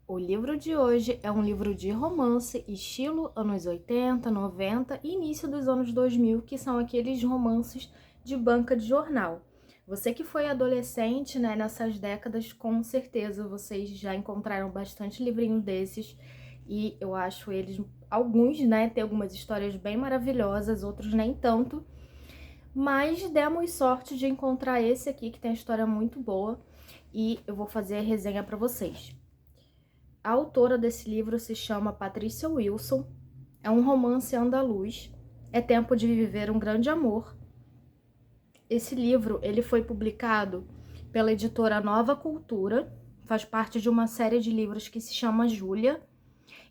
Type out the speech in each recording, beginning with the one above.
O livro de hoje é um livro de romance, estilo anos 80, 90 e início dos anos 2000, que são aqueles romances de banca de jornal. Você que foi adolescente, né, nessas décadas, com certeza vocês já encontraram bastante livrinhos desses e eu acho eles, alguns, né, tem algumas histórias bem maravilhosas, outros nem tanto, mas demos sorte de encontrar esse aqui que tem uma história muito boa e eu vou fazer a resenha para vocês. A autora desse livro se chama Patrícia Wilson, é um romance andaluz, é tempo de viver um grande amor. Esse livro ele foi publicado pela editora Nova Cultura, faz parte de uma série de livros que se chama Júlia,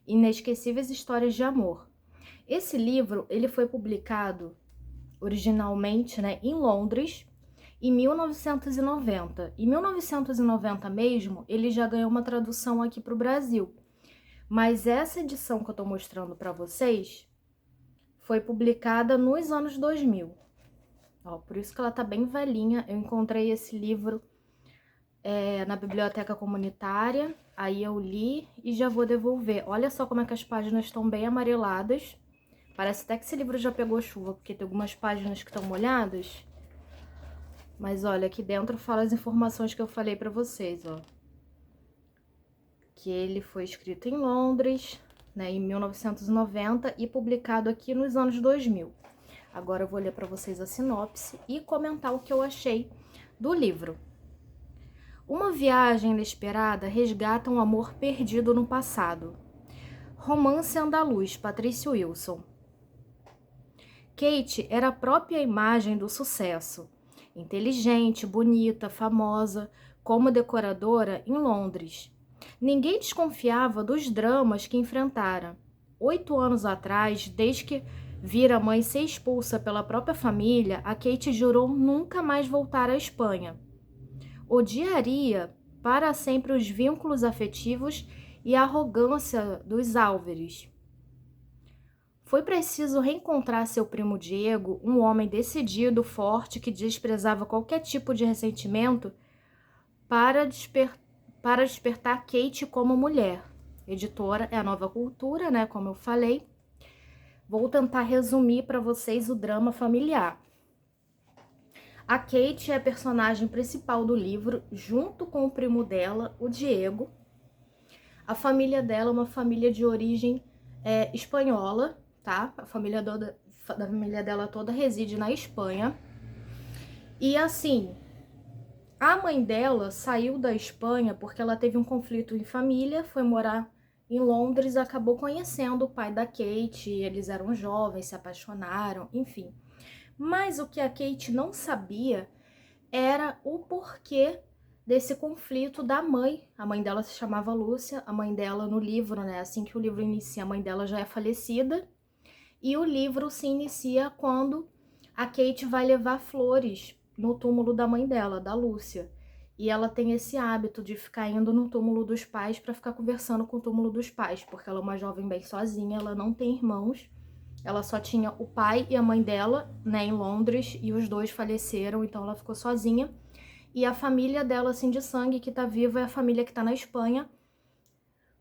Inesquecíveis Histórias de Amor. Esse livro ele foi publicado originalmente, né, em Londres, em 1990. Em 1990 mesmo, ele já ganhou uma tradução aqui para o Brasil. Mas essa edição que eu tô mostrando para vocês foi publicada nos anos 2000. Ó, por isso que ela tá bem velhinha. Eu encontrei esse livro na biblioteca comunitária, aí eu li e já vou devolver. Olha só como é que as páginas estão bem amareladas. Parece até que esse livro já pegou chuva, porque tem algumas páginas que estão molhadas. Mas olha, aqui dentro fala as informações que eu falei para vocês, ó. Que ele foi escrito em Londres, né, em 1990 e publicado aqui nos anos 2000. Agora eu vou ler para vocês a sinopse e comentar o que eu achei do livro. Uma viagem inesperada resgata um amor perdido no passado. Romance andaluz, Patrícia Wilson. Kate era a própria imagem do sucesso. Inteligente, bonita, famosa, como decoradora em Londres. Ninguém desconfiava dos dramas que enfrentara. 8 anos atrás, desde que vira a mãe ser expulsa pela própria família, a Kate jurou nunca mais voltar à Espanha. Odiaria para sempre os vínculos afetivos e a arrogância dos Álvares. Foi preciso reencontrar seu primo Diego, um homem decidido, forte, que desprezava qualquer tipo de ressentimento, para despertar Kate como mulher. Editora é a Nova Cultura, né? Como eu falei. Vou tentar resumir para vocês o drama familiar. A Kate é a personagem principal do livro, junto com o primo dela, o Diego. A família dela é uma família de origem espanhola, tá? A família dela toda reside na Espanha. E assim, a mãe dela saiu da Espanha porque ela teve um conflito em família, foi morar em Londres, acabou conhecendo o pai da Kate, eles eram jovens, se apaixonaram, enfim. Mas o que a Kate não sabia era o porquê desse conflito da mãe. A mãe dela se chamava Lúcia, a mãe dela no livro, né, assim que o livro inicia, a mãe dela já é falecida. E o livro se inicia quando a Kate vai levar flores no túmulo da mãe dela, da Lúcia. E ela tem esse hábito de ficar indo no túmulo dos pais para ficar conversando com o túmulo dos pais, porque ela é uma jovem bem sozinha, ela não tem irmãos. Ela só tinha o pai e a mãe dela, né, em Londres, e os dois faleceram, então ela ficou sozinha. E a família dela, assim, de sangue, que tá viva, é a família que tá na Espanha.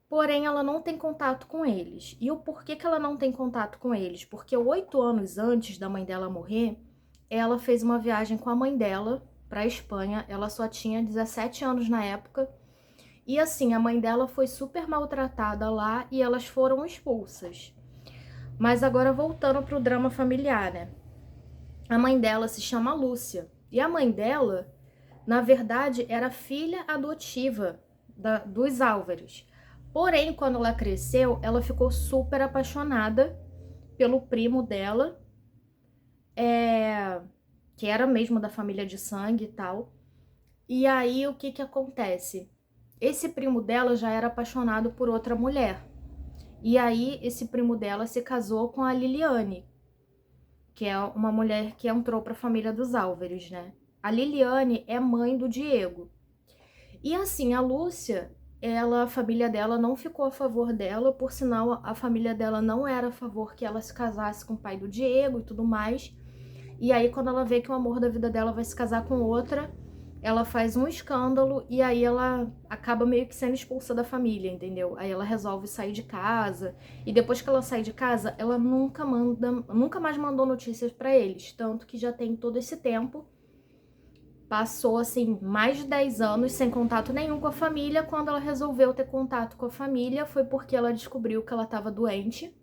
Porém, ela não tem contato com eles. E o porquê que ela não tem contato com eles? Porque 8 anos antes da mãe dela morrer, ela fez uma viagem com a mãe dela para a Espanha. Ela só tinha 17 anos na época. E assim, a mãe dela foi super maltratada lá e elas foram expulsas. Mas agora voltando pro drama familiar, né? A mãe dela se chama Lúcia. E a mãe dela, na verdade, era filha adotiva dos Álvares. Porém, quando ela cresceu, ela ficou super apaixonada pelo primo dela, que era mesmo da família de sangue e tal. E aí, o que que acontece? Esse primo dela já era apaixonado por outra mulher. E aí, esse primo dela se casou com a Liliane, que é uma mulher que entrou para a família dos Álvares, né? A Liliane é mãe do Diego. E assim, a Lúcia, a família dela não ficou a favor dela, por sinal, a família dela não era a favor que ela se casasse com o pai do Diego e tudo mais. E aí, quando ela vê que o amor da vida dela vai se casar com outra, ela faz um escândalo e aí ela acaba meio que sendo expulsa da família, entendeu? Aí ela resolve sair de casa e depois que ela sai de casa, ela nunca mais mandou notícias pra eles, tanto que já tem todo esse tempo. Passou, assim, mais de 10 anos sem contato nenhum com a família. Quando ela resolveu ter contato com a família, foi porque ela descobriu que ela estava doente.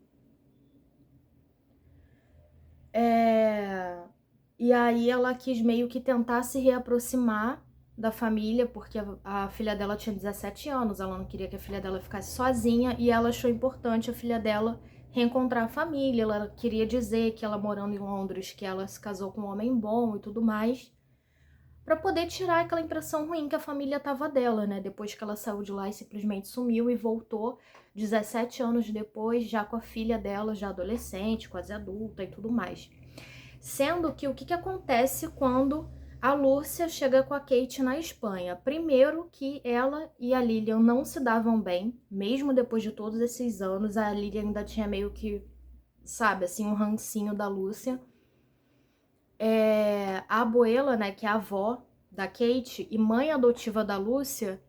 E aí ela quis meio que tentar se reaproximar da família, porque a filha dela tinha 17 anos, ela não queria que a filha dela ficasse sozinha, e ela achou importante a filha dela reencontrar a família. Ela queria dizer que ela morando em Londres, que ela se casou com um homem bom e tudo mais, para poder tirar aquela impressão ruim que a família tava dela, né? Depois que ela saiu de lá e simplesmente sumiu e voltou 17 anos depois, já com a filha dela, já adolescente, quase adulta e tudo mais. Sendo que o que acontece quando a Lúcia chega com a Kate na Espanha? Primeiro que ela e a Lilian não se davam bem, mesmo depois de todos esses anos, a Lilian ainda tinha meio que, sabe, assim, um rancinho da Lúcia. A Abuela, né, que é a avó da Kate e mãe adotiva da Lúcia,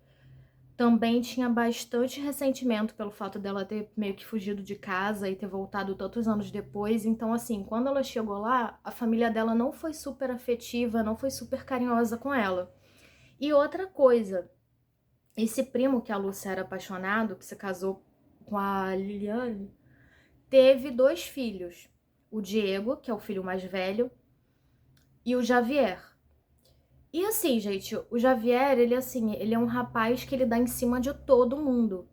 também tinha bastante ressentimento pelo fato dela ter meio que fugido de casa e ter voltado tantos anos depois. Então, assim, quando ela chegou lá, a família dela não foi super afetiva, não foi super carinhosa com ela. E outra coisa, esse primo que a Lúcia era apaixonado, que se casou com a Liliane, teve 2 filhos. O Diego, que é o filho mais velho, e o Javier. E assim, gente, o Javier, ele é um rapaz que ele dá em cima de todo mundo.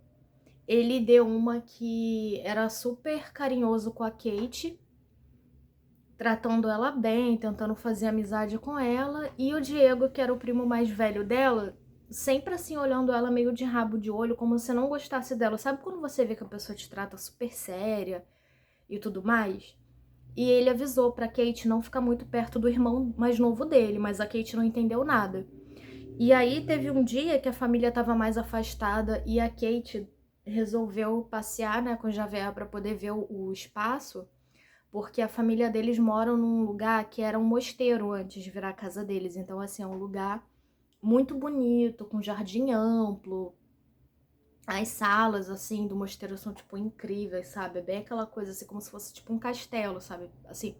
Ele deu uma que era super carinhoso com a Kate, tratando ela bem, tentando fazer amizade com ela. E o Diego, que era o primo mais velho dela, sempre assim olhando ela meio de rabo de olho, como se não gostasse dela. Sabe quando você vê que a pessoa te trata super séria e tudo mais? E ele avisou pra Kate não ficar muito perto do irmão mais novo dele, mas a Kate não entendeu nada. E aí teve um dia que a família estava mais afastada e a Kate resolveu passear, né, com o Javier para poder ver o espaço, porque a família deles mora num lugar que era um mosteiro antes de virar a casa deles. Então, assim, é um lugar muito bonito, com jardim amplo. As salas, assim, do mosteiro são, tipo, incríveis, sabe? É bem aquela coisa, assim, como se fosse, tipo, um castelo, sabe? Assim,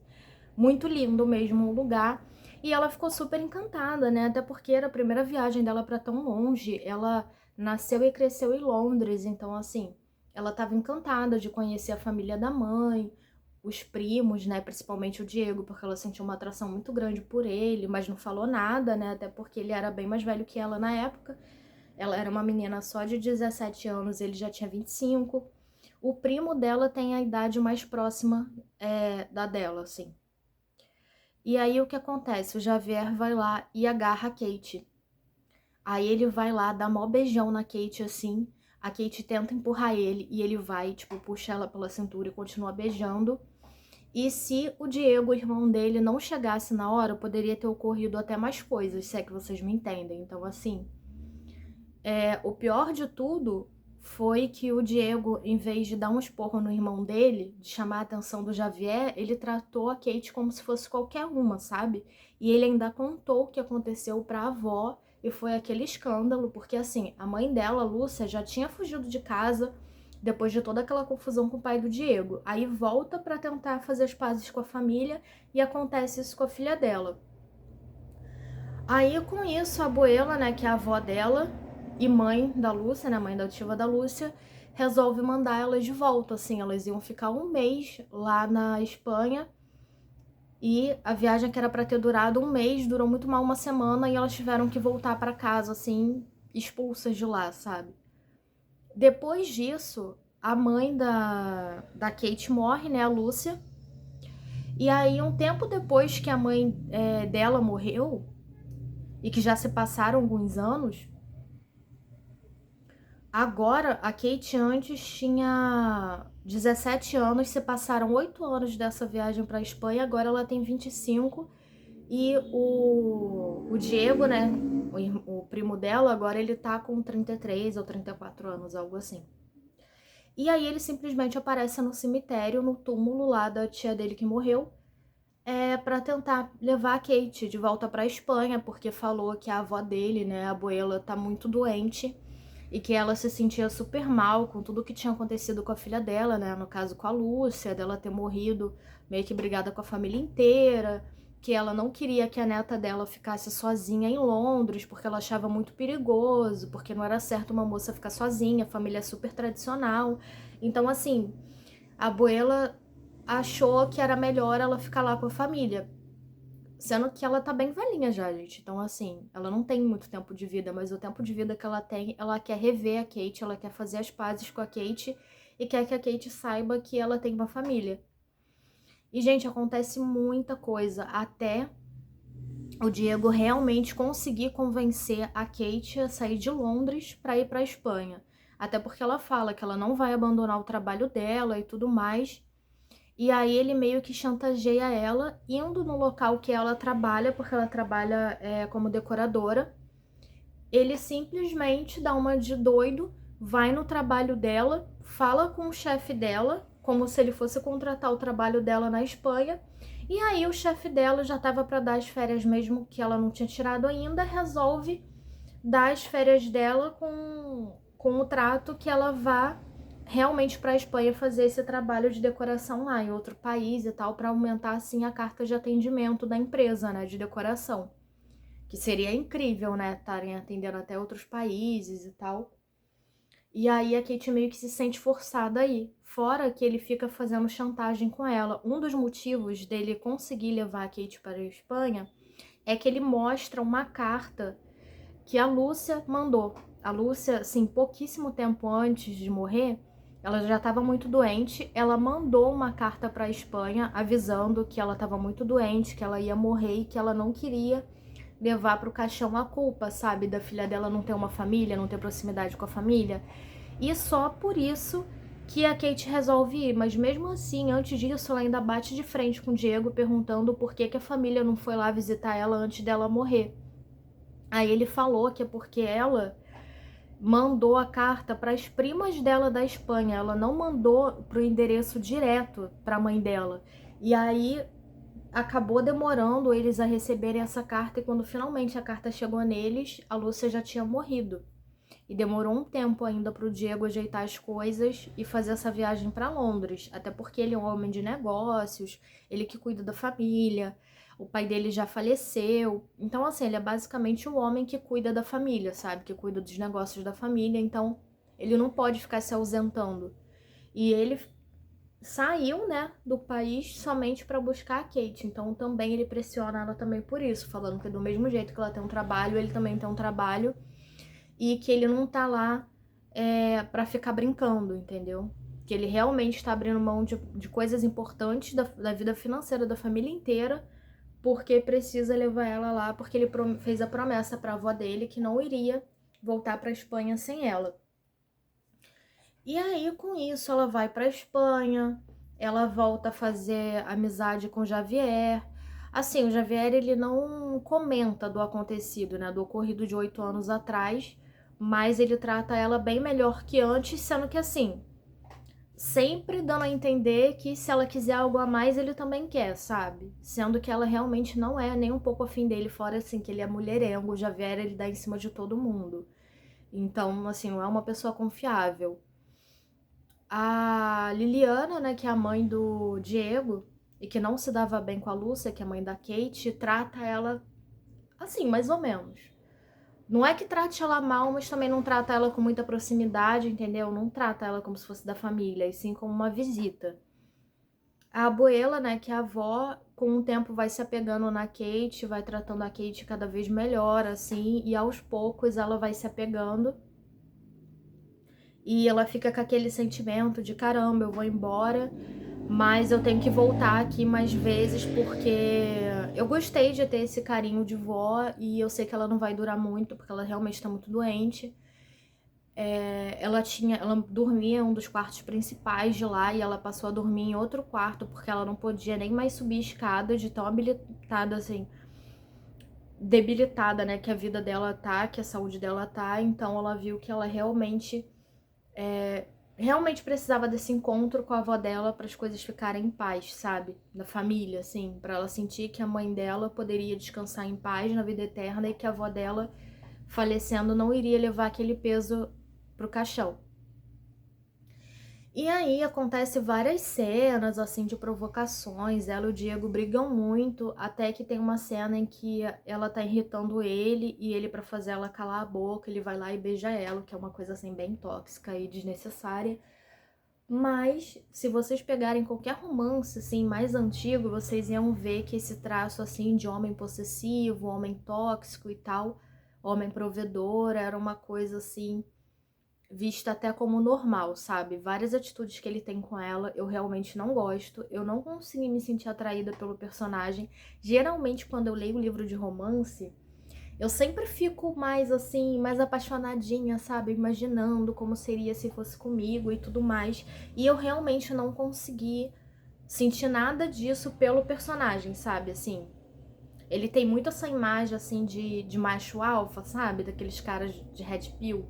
muito lindo mesmo o lugar. E ela ficou super encantada, né? Até porque era a primeira viagem dela para tão longe. Ela nasceu e cresceu em Londres, então assim, ela estava encantada de conhecer a família da mãe, os primos, né, principalmente o Diego, porque ela sentiu uma atração muito grande por ele, mas não falou nada, né? Até porque ele era bem mais velho que ela na época. Ela era uma menina só de 17 anos, ele já tinha 25. O primo dela tem a idade mais próxima da dela, assim. E aí o que acontece? O Javier vai lá e agarra a Kate. Aí ele vai lá, dá mó beijão na Kate assim. A Kate tenta empurrar ele e ele vai, tipo, puxa ela pela cintura e continua beijando. E se o Diego, o irmão dele, não chegasse na hora, poderia ter ocorrido até mais coisas, se é que vocês me entendem. Então, assim, o pior de tudo foi que o Diego, em vez de dar um esporro no irmão dele, de chamar a atenção do Javier, ele tratou a Kate como se fosse qualquer uma, sabe? E ele ainda contou o que aconteceu pra avó, e foi aquele escândalo, porque assim, a mãe dela, Lúcia, já tinha fugido de casa depois de toda aquela confusão com o pai do Diego. Aí volta pra tentar fazer as pazes com a família e acontece isso com a filha dela. Aí, com isso, a Abuela, né, que é a avó dela e mãe da Lúcia, né, mãe adotiva da Lúcia, resolve mandar elas de volta, assim, elas iam ficar um mês lá na Espanha e a viagem que era para ter durado um mês durou muito mal uma semana e elas tiveram que voltar para casa, assim, expulsas de lá, sabe? Depois disso, a mãe da Kate morre, né, a Lúcia, e aí um tempo depois que a mãe dela morreu, e que já se passaram alguns anos, agora a Kate antes tinha 17 anos, se passaram 8 anos dessa viagem para a Espanha, agora ela tem 25 e o Diego, né, o primo dela, agora ele tá com 33 ou 34 anos, algo assim. E aí ele simplesmente aparece no cemitério, no túmulo lá da tia dele que morreu, para tentar levar a Kate de volta para Espanha, porque falou que a avó dele, né, a abuela, tá muito doente e que ela se sentia super mal com tudo que tinha acontecido com a filha dela, né, no caso com a Lúcia, dela ter morrido meio que brigada com a família inteira, que ela não queria que a neta dela ficasse sozinha em Londres, porque ela achava muito perigoso, porque não era certo uma moça ficar sozinha, a família é super tradicional. Então, assim, a abuela achou que era melhor ela ficar lá com a família. Sendo que ela tá bem velhinha já, gente. Então, assim, ela não tem muito tempo de vida, mas o tempo de vida que ela tem, ela quer rever a Kate, ela quer fazer as pazes com a Kate e quer que a Kate saiba que ela tem uma família. E, gente, acontece muita coisa até o Diego realmente conseguir convencer a Kate a sair de Londres para ir para Espanha. Até porque ela fala que ela não vai abandonar o trabalho dela e tudo mais. E aí ele meio que chantageia ela, indo no local que ela trabalha, porque ela trabalha como decoradora. Ele simplesmente dá uma de doido, vai no trabalho dela, fala com o chefe dela, como se ele fosse contratar o trabalho dela na Espanha. E aí o chefe dela já estava para dar as férias mesmo que ela não tinha tirado ainda, resolve dar as férias dela com o trato que ela vá realmente para a Espanha fazer esse trabalho de decoração lá em outro país e tal, para aumentar assim a carta de atendimento da empresa, né, de decoração. Que seria incrível, né, estarem atendendo até outros países e tal. E aí a Kate meio que se sente forçada aí. Fora que ele fica fazendo chantagem com ela. Um dos motivos dele conseguir levar a Kate para a Espanha é que ele mostra uma carta que a Lúcia mandou. A Lúcia, assim, pouquíssimo tempo antes de morrer, ela já estava muito doente. Ela mandou uma carta para a Espanha avisando que ela estava muito doente, que ela ia morrer e que ela não queria levar para o caixão a culpa, sabe, da filha dela não ter uma família, não ter proximidade com a família. E só por isso que a Kate resolve ir, mas mesmo assim, antes disso, ela ainda bate de frente com o Diego perguntando por que a família não foi lá visitar ela antes dela morrer. Aí ele falou que é porque ela mandou a carta para as primas dela da Espanha, ela não mandou pro endereço direto para a mãe dela. E aí acabou demorando eles a receberem essa carta e quando finalmente a carta chegou neles, a Lúcia já tinha morrido. E demorou um tempo ainda para o Diego ajeitar as coisas e fazer essa viagem para Londres, até porque ele é um homem de negócios, ele que cuida da família, o pai dele já faleceu. Então, assim, ele é basicamente o homem que cuida da família, sabe? Que cuida dos negócios da família, então ele não pode ficar se ausentando. E ele saiu, né, do país somente para buscar a Kate. Então também ele pressiona ela também por isso, falando que do mesmo jeito que ela tem um trabalho, ele também tem um trabalho e que ele não tá lá para ficar brincando, entendeu? Que ele realmente está abrindo mão de coisas importantes da vida financeira da família inteira, porque precisa levar ela lá, porque ele fez a promessa para a avó dele que não iria voltar para Espanha sem ela. E aí, com isso, ela vai para Espanha, ela volta a fazer amizade com o Javier. Assim, o Javier, ele não comenta do acontecido, né, do ocorrido de 8 anos atrás, mas ele trata ela bem melhor que antes, sendo que assim, sempre dando a entender que se ela quiser algo a mais, ele também quer, sabe? Sendo que ela realmente não é nem um pouco afim dele, fora assim, que ele é mulherengo, o Javier, ele dá em cima de todo mundo. Então, assim, não é uma pessoa confiável. A Liliana, né, que é a mãe do Diego e que não se dava bem com a Lúcia, que é a mãe da Kate, trata ela assim, mais ou menos. Não é que trate ela mal, mas também não trata ela com muita proximidade, entendeu? Não trata ela como se fosse da família, e sim como uma visita. A abuela, né, que é a avó, com o tempo vai se apegando na Kate, vai tratando a Kate cada vez melhor, assim, e aos poucos ela vai se apegando. E ela fica com aquele sentimento de caramba, eu vou embora, mas eu tenho que voltar aqui mais vezes porque eu gostei de ter esse carinho de vó e eu sei que ela não vai durar muito porque ela realmente tá muito doente. Ela dormia em um dos quartos principais de lá e ela passou a dormir em outro quarto porque ela não podia nem mais subir escada de tão habilitada assim, debilitada, né, que a vida dela tá, que a saúde dela tá. Então ela viu que ela realmente realmente precisava desse encontro com a avó dela para as coisas ficarem em paz, sabe? Da família, assim, para ela sentir que a mãe dela poderia descansar em paz na vida eterna e que a avó dela, falecendo, não iria levar aquele peso pro caixão. E aí acontece várias cenas assim de provocações, ela e o Diego brigam muito, até que tem uma cena em que ela tá irritando ele e ele, para fazer ela calar a boca, ele vai lá e beija ela, que é uma coisa assim bem tóxica e desnecessária. Mas se vocês pegarem qualquer romance assim mais antigo, vocês iam ver que esse traço assim de homem possessivo, homem tóxico e tal, homem provedor, era uma coisa assim vista até como normal, sabe? Várias atitudes que ele tem com ela, eu realmente não gosto. Eu não consegui me sentir atraída pelo personagem. Geralmente, quando eu leio livro de romance, eu sempre fico mais assim, mais apaixonadinha, sabe? Imaginando como seria se fosse comigo e tudo mais. E eu realmente não consegui sentir nada disso pelo personagem, sabe? Assim, ele tem muito essa imagem assim de macho alfa, sabe? Daqueles caras de red pill.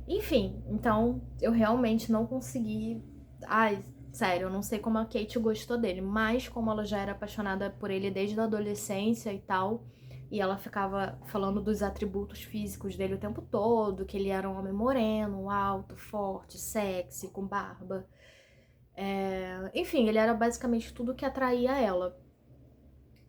Enfim, então eu realmente não consegui. Ai, sério, eu não sei como a Kate gostou dele, mas como ela já era apaixonada por ele desde a adolescência e tal, e ela ficava falando dos atributos físicos dele o tempo todo, que ele era um homem moreno, alto, forte, sexy, com barba. Enfim, ele era basicamente tudo que atraía ela.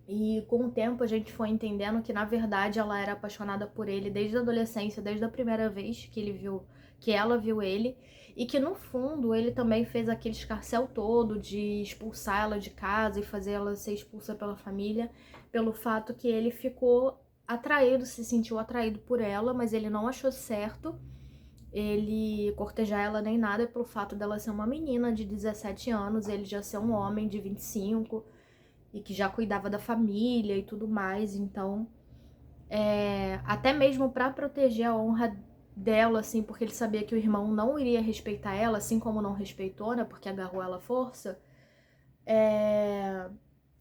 E com o tempo a gente foi entendendo que na verdade ela era apaixonada por ele desde a adolescência, desde a primeira vez que ele viu, que ela viu ele, e que no fundo ele também fez aquele escarcéu todo de expulsar ela de casa e fazer ela ser expulsa pela família, pelo fato que ele ficou atraído, se sentiu atraído por ela, mas ele não achou certo ele cortejar ela nem nada pelo fato dela ser uma menina de 17 anos, ele já ser um homem de 25 e que já cuidava da família e tudo mais, então até mesmo para proteger a honra dela, assim, porque ele sabia que o irmão não iria respeitar ela, assim como não respeitou, né, porque agarrou ela à força,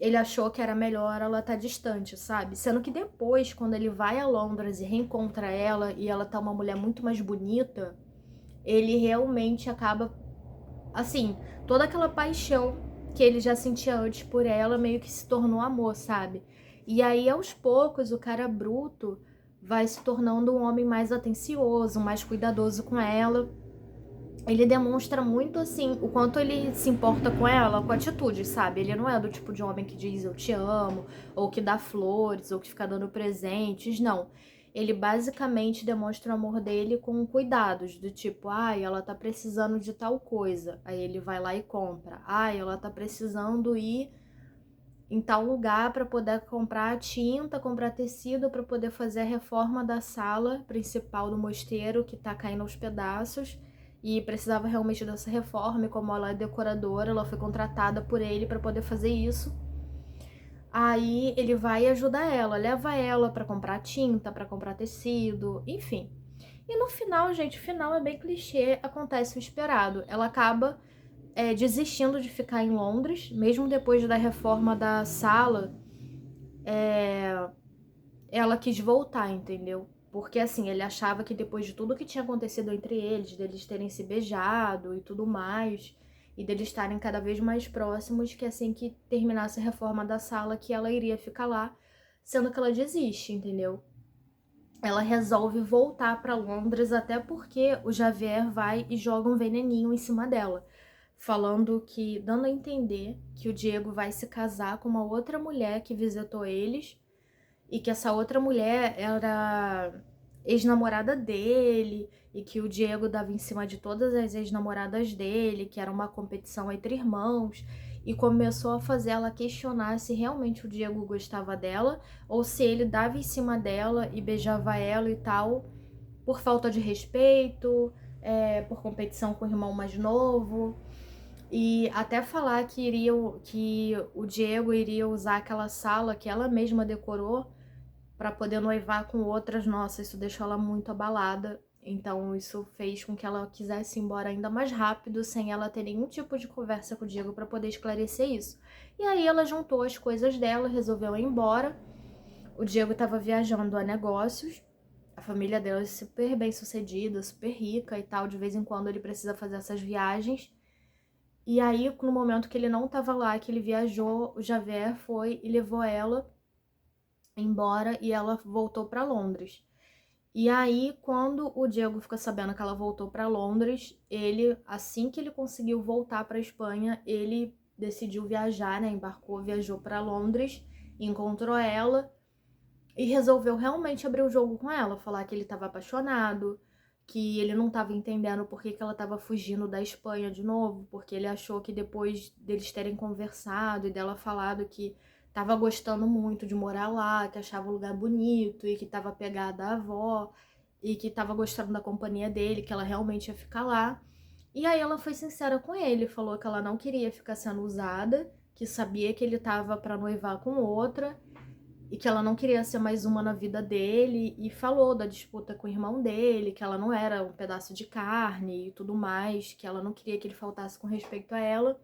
ele achou que era melhor ela estar distante, sabe? Sendo que depois, quando ele vai a Londres e reencontra ela e ela tá uma mulher muito mais bonita, ele realmente acaba, assim, toda aquela paixão que ele já sentia antes por ela meio que se tornou amor, sabe? E aí, aos poucos, o cara bruto vai se tornando um homem mais atencioso, mais cuidadoso com ela. Ele demonstra muito, assim, o quanto ele se importa com ela, com atitude, sabe? Ele não é do tipo de homem que diz eu te amo, ou que dá flores, ou que fica dando presentes, não. Ele basicamente demonstra o amor dele com cuidados, do tipo, ai, ela tá precisando de tal coisa. Aí ele vai lá e compra. Ai, ela tá precisando ir em tal lugar para poder comprar tinta, comprar tecido para poder fazer a reforma da sala principal do mosteiro que tá caindo aos pedaços. E precisava realmente dessa reforma, e como ela é decoradora, ela foi contratada por ele para poder fazer isso. Aí ele vai ajudar ela, leva ela para comprar tinta, para comprar tecido, enfim. E no final, gente, o final é bem clichê, acontece o esperado. Ela acaba desistindo de ficar em Londres, mesmo depois da reforma da sala, ela quis voltar, entendeu? Porque assim, ele achava que depois de tudo que tinha acontecido entre eles, deles terem se beijado e tudo mais, e deles estarem cada vez mais próximos, que assim que terminasse a reforma da sala, que ela iria ficar lá, sendo que ela desiste, entendeu? Ela resolve voltar para Londres, até porque o Javier vai e joga um veneninho em cima dela, falando que, dando a entender que o Diego vai se casar com uma outra mulher que visitou eles e que essa outra mulher era ex-namorada dele e que o Diego dava em cima de todas as ex-namoradas dele, que era uma competição entre irmãos, e começou a fazer ela questionar se realmente o Diego gostava dela ou se ele dava em cima dela e beijava ela e tal por falta de respeito, por competição com o irmão mais novo. E até falar que o Diego iria usar aquela sala que ela mesma decorou para poder noivar com outras. Nossa, isso deixou ela muito abalada. Então isso fez com que ela quisesse ir embora ainda mais rápido, sem ela ter nenhum tipo de conversa com o Diego para poder esclarecer isso. E aí ela juntou as coisas dela, resolveu ir embora. O Diego estava viajando a negócios A família dela é super bem sucedida, super rica e tal. De vez em quando ele precisa fazer essas viagens. E aí, no momento que ele não estava lá, que ele viajou, o Javert foi e levou ela embora e ela voltou para Londres. E aí, quando o Diego fica sabendo que ela voltou para Londres, ele, assim que ele conseguiu voltar para Espanha, ele decidiu viajar, né? Embarcou, viajou para Londres, encontrou ela e resolveu realmente abrir o jogo com ela, falar que ele estava apaixonado, que ele não estava entendendo por que ela estava fugindo da Espanha de novo, porque ele achou que depois deles terem conversado e dela falado que estava gostando muito de morar lá, que achava o lugar bonito e que estava apegada à avó e que estava gostando da companhia dele, que ela realmente ia ficar lá. E aí ela foi sincera com ele, falou que ela não queria ficar sendo usada, que sabia que ele estava para noivar com outra e que ela não queria ser mais uma na vida dele, e falou da disputa com o irmão dele, que ela não era um pedaço de carne e tudo mais, que ela não queria que ele faltasse com respeito a ela.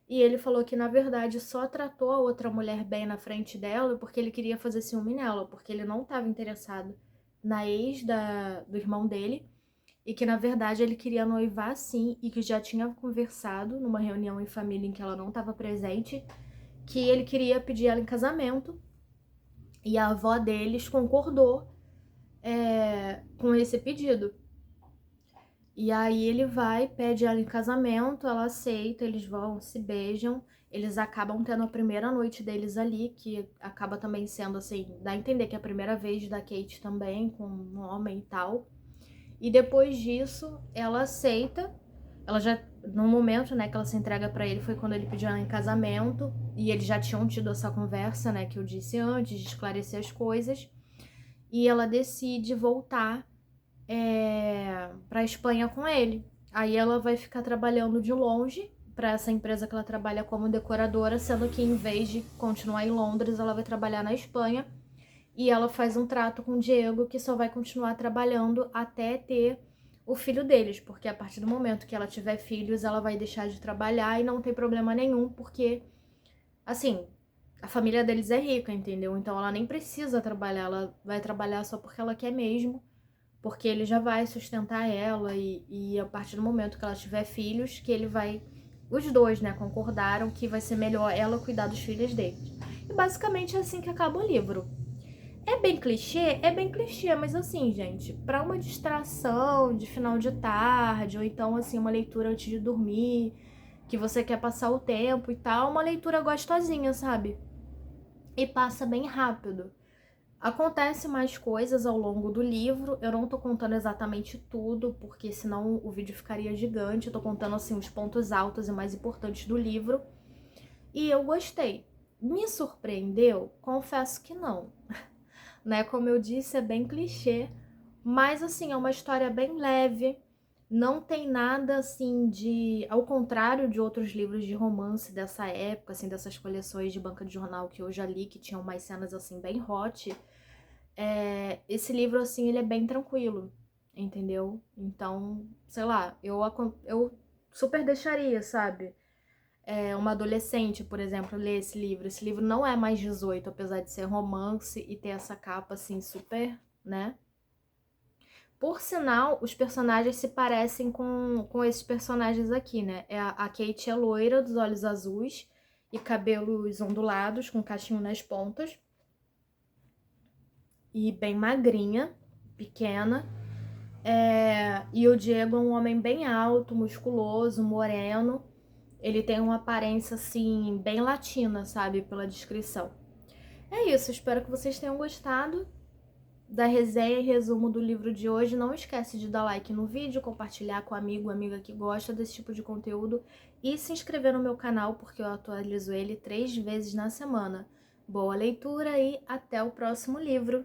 E ele falou que, na verdade, só tratou a outra mulher bem na frente dela porque ele queria fazer ciúme nela, porque ele não estava interessado na ex do irmão dele, e que, na verdade, ele queria noivar sim, e que já tinha conversado numa reunião em família em que ela não estava presente, que ele queria pedir ela em casamento, e a avó deles concordou com esse pedido. E aí ele vai, pede ela em casamento, ela aceita, eles vão, se beijam, eles acabam tendo a primeira noite deles ali, que acaba também sendo assim, dá a entender que é a primeira vez da Kate também, com um homem e tal. E depois disso, ela aceita, ela já, no momento, né, que ela se entrega pra ele, foi quando ele pediu ela em casamento, e eles já tinham tido essa conversa, né, que eu disse antes, de esclarecer as coisas, e ela decide voltar para a Espanha com ele. Aí ela vai ficar trabalhando de longe para essa empresa que ela trabalha como decoradora, sendo que em vez de continuar em Londres, ela vai trabalhar na Espanha. E ela faz um trato com o Diego que só vai continuar trabalhando até ter o filho deles, porque a partir do momento que ela tiver filhos, ela vai deixar de trabalhar e não tem problema nenhum, porque, assim, a família deles é rica, entendeu? Então ela nem precisa trabalhar, ela vai trabalhar só porque ela quer mesmo, porque ele já vai sustentar ela e a partir do momento que ela tiver filhos, que ele vai... Os dois, né, concordaram que vai ser melhor ela cuidar dos filhos dele. E basicamente é assim que acaba o livro. É bem clichê? É bem clichê, mas assim, gente, pra uma distração de final de tarde, ou então, assim, uma leitura antes de dormir, que você quer passar o tempo e tal, uma leitura gostosinha, sabe? E passa bem rápido. Acontece mais coisas ao longo do livro, eu não tô contando exatamente tudo, porque senão o vídeo ficaria gigante, eu tô contando, assim, os pontos altos e mais importantes do livro. E eu gostei. Me surpreendeu? Confesso que não. Né? Como eu disse, é bem clichê, mas assim, é uma história bem leve, não tem nada assim de... Ao contrário de outros livros de romance dessa época, assim, dessas coleções de banca de jornal que eu já li, que tinham mais cenas assim bem hot, esse livro assim, ele é bem tranquilo, entendeu? Então, sei lá, eu super deixaria, sabe? Uma adolescente, por exemplo, ler esse livro. Esse livro não é mais 18, apesar de ser romance e ter essa capa assim super, né? Por sinal, os personagens se parecem com esses personagens aqui, né? A Kate é loira, dos olhos azuis e cabelos ondulados, com cachinho nas pontas. E bem magrinha, pequena. E o Diego é um homem bem alto, musculoso, moreno. Ele tem uma aparência, assim, bem latina, sabe? Pela descrição. É isso, espero que vocês tenham gostado da resenha e resumo do livro de hoje. Não esquece de dar like no vídeo, compartilhar com amigo, amiga que gosta desse tipo de conteúdo e se inscrever no meu canal, porque eu atualizo ele 3 vezes na semana. Boa leitura e até o próximo livro!